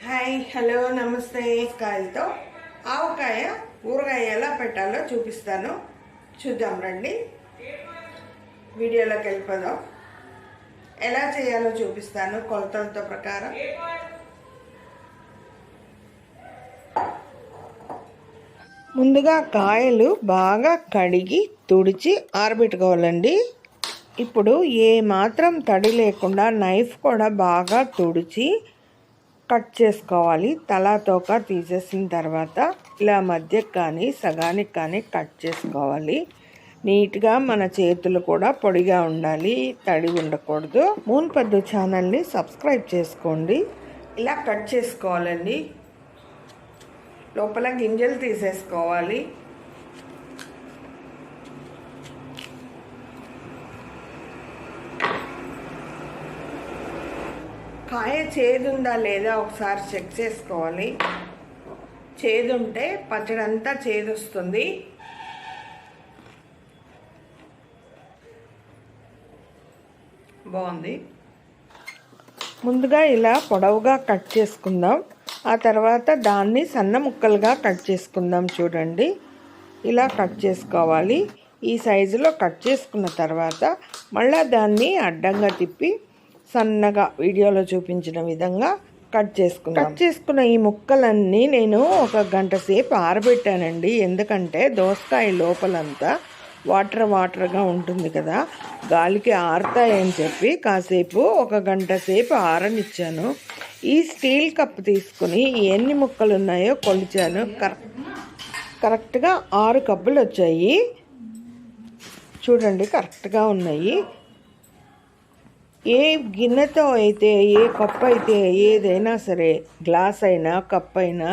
Hi hello నమస్తే. కాయలతో ఆవకాయ ఊరగాయ ఎలా పెట్టాలో చూపిస్తాను, చూద్దాం రండి. వీడియోలోకి వెళ్ళిపోదాం. ఎలా చేయాలో చూపిస్తాను కొలతలతో ప్రకారం. ముందుగా కాయలు బాగా కడిగి తుడిచి ఆరబెట్టుకోవాలండి. ఇప్పుడు ఏ మాత్రం తడి లేకుండా నైఫ్ కూడా బాగా తుడిచి కట్ చేసుకోవాలి. తలా తోక తీసేసిన తర్వాత ఇలా మధ్యకి కానీ సగానికి కానీ కట్ చేసుకోవాలి. నీట్గా మన చేతులు కూడా పొడిగా ఉండాలి, తడి ఉండకూడదు. మూన్పద్దు ఛానల్ని సబ్స్క్రైబ్ చేసుకోండి. ఇలా కట్ చేసుకోవాలండి. లోపల గింజలు తీసేసుకోవాలి. కాయ చేదుందా లేదా ఒకసారి చెక్ చేసుకోవాలి. చేదుంటే పచ్చడి అంతా చేదు వస్తుంది. బాగుంది. ముందుగా ఇలా పొడవుగా కట్ చేసుకుందాం. ఆ తర్వాత దాన్ని సన్న ముక్కలుగా కట్ చేసుకుందాం. చూడండి, ఇలా కట్ చేసుకోవాలి. ఈ సైజులో కట్ చేసుకున్న తర్వాత మళ్ళీ దాన్ని అడ్డంగా తిప్పి సన్నగా వీడియోలో చూపించిన విధంగా కట్ చేసుకున్న ఈ ముక్కలన్నీ నేను 1 గంట సేపు ఆరబెట్టానండి. ఎందుకంటే దోసకాయ లోపలంతా వాటర్గా ఉంటుంది కదా, గాలికి ఆరుతాయని చెప్పి కాసేపు 1 గంట సేపు ఆరనిచ్చాను. ఈ స్టీల్ కప్ తీసుకుని ఎన్ని ముక్కలు ఉన్నాయో కొలిచాను. కరెక్ట్గా 6 కప్పులు వచ్చాయి. చూడండి, కరెక్ట్గా ఉన్నాయి. ఏ గిన్నెతో అయితే, ఏ కప్పు అయితే, ఏదైనా సరే, గ్లాస్ అయినా కప్ అయినా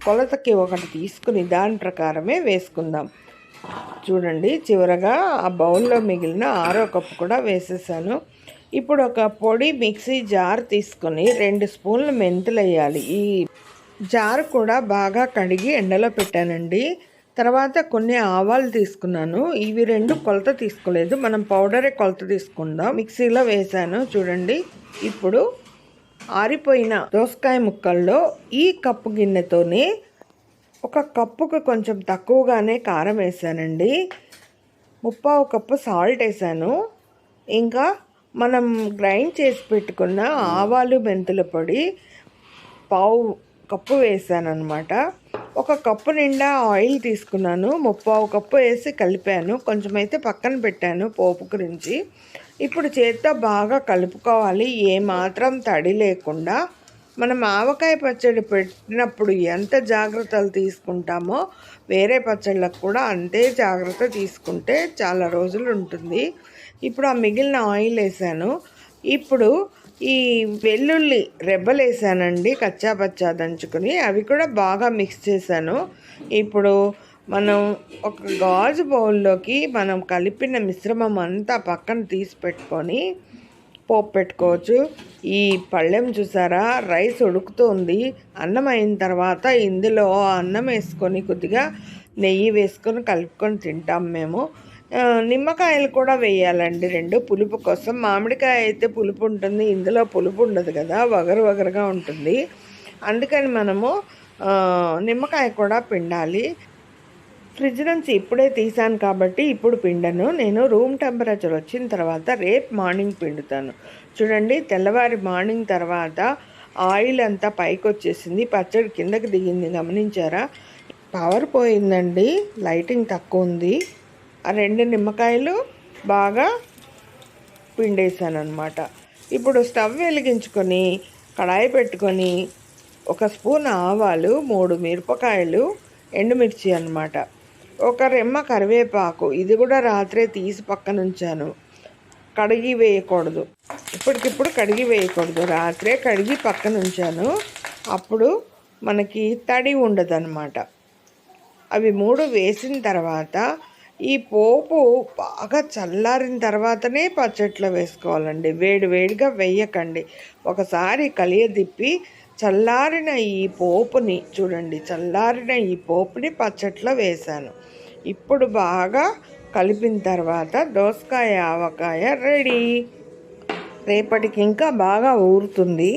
కొలతకి ఒకటి తీసుకుని దాని ప్రకారమే వేసుకుందాం. చూడండి, చివరగా ఆ బౌల్లో మిగిలిన 6వ కప్పు కూడా వేసేసాను. ఇప్పుడు ఒక పొడి మిక్సీ జార్ తీసుకొని 2 స్పూన్లు మెంతులు వేయాలి. ఈ జార్ కూడా బాగా కడిగి ఎండలో పెట్టానండి. తర్వాత కొన్ని ఆవాలు తీసుకున్నాను. ఇవి 2 కొలత తీసుకోలేదు, మనం పౌడరే కొలత తీసుకుందాం. మిక్సీలో వేసాను. చూడండి, ఇప్పుడు ఆరిపోయిన దోసకాయ ముక్కల్లో ఈ కప్పు గిన్నెతోనే 1 కప్పుకు కొంచెం తక్కువగానే కారం వేసానండి. 3/4 కప్పు సాల్ట్ వేసాను. ఇంకా మనం గ్రైండ్ చేసి పెట్టుకున్న ఆవాలు మెంతుల పొడి 1/4 కప్పు వేసాను అనమాట. 1 కప్పు నిండా ఆయిల్ తీసుకున్నాను. 3/4 కప్పు వేసి కలిపాను. కొంచెం అయితే పక్కన పెట్టాను పోపు గురించి. ఇప్పుడు చేత్తో బాగా కలుపుకోవాలి, ఏమాత్రం తడి లేకుండా. మనం ఆవకాయ పచ్చడి పెట్టినప్పుడు ఎంత జాగ్రత్తలు తీసుకుంటామో వేరే పచ్చళ్ళకు కూడా అంతే జాగ్రత్త తీసుకుంటే చాలా రోజులు ఉంటుంది. ఇప్పుడు ఆ మిగిలిన ఆయిల్ వేసాను. ఇప్పుడు ఈ వెల్లుల్లి రెబ్బలు వేసానండి, కచ్చా పచ్చా దంచుకుని. అవి కూడా బాగా మిక్స్ చేశాను. ఇప్పుడు మనం ఒక గాజు బౌల్లోకి మనం కలిపిన మిశ్రమం అంతా పక్కన తీసి పెట్టుకొని పోపు పెట్టుకోవచ్చు. ఈ పళ్ళెం చూసారా, రైస్ ఉడుకుతుంది. అన్నం అయిన తర్వాత ఇందులో అన్నం వేసుకొని కొద్దిగా నెయ్యి వేసుకొని కలుపుకొని తింటాం మేము. నిమ్మకాయలు కూడా వేయాలండి 2 పులుపు కోసం. మామిడికాయ అయితే పులుపు ఉంటుంది, ఇందులో పులుపు ఉండదు కదా, వగరుగా ఉంటుంది. అందుకని మనము నిమ్మకాయ కూడా పిండాలి. ఫ్రిడ్జ్ నుంచి ఇప్పుడే తీసాను కాబట్టి ఇప్పుడు పిండను. నేను రూమ్ టెంపరేచర్ వచ్చిన తర్వాత రేపు మార్నింగ్ పిండుతాను. చూడండి, తెల్లవారి మార్నింగ్ తర్వాత ఆయిల్ అంతా పైకి వచ్చేసింది, పచ్చడి కిందకి దిగింది. గమనించారా? పవర్ పోయిందండి, లైటింగ్ తక్కువ ఉంది. ఆ 2 నిమ్మకాయలు బాగా పిండేసాను అనమాట. ఇప్పుడు స్టవ్ వెలిగించుకొని కడాయి పెట్టుకొని 1 స్పూన్ ఆవాలు, 3 మిరపకాయలు, ఎండుమిర్చి అనమాట, 1 రెమ్మ కరివేపాకు. ఇది కూడా రాత్రే తీసి పక్కన ఉంచాను. కడిగి వేయకూడదు, ఇప్పటికిప్పుడు కడిగి వేయకూడదు, రాత్రే కడిగి పక్కన ఉంచాను. అప్పుడు మనకి తడి ఉండదు అనమాట. అవి 3 వేసిన తర్వాత ఈ పోపు బాగా చల్లారిన తర్వాతనే పచ్చట్లో వేసుకోవాలండి. వేడిగా వేయకండి. ఒకసారి కలియదిప్పి చల్లారిన ఈ పోపుని చూడండి, చల్లారిన ఈ పోపుని పచ్చట్లో వేశాను. ఇప్పుడు బాగా కలిపిన తర్వాత దోసకాయ ఆవకాయ రెడీ. రేపటికి ఇంకా బాగా ఊరుతుంది.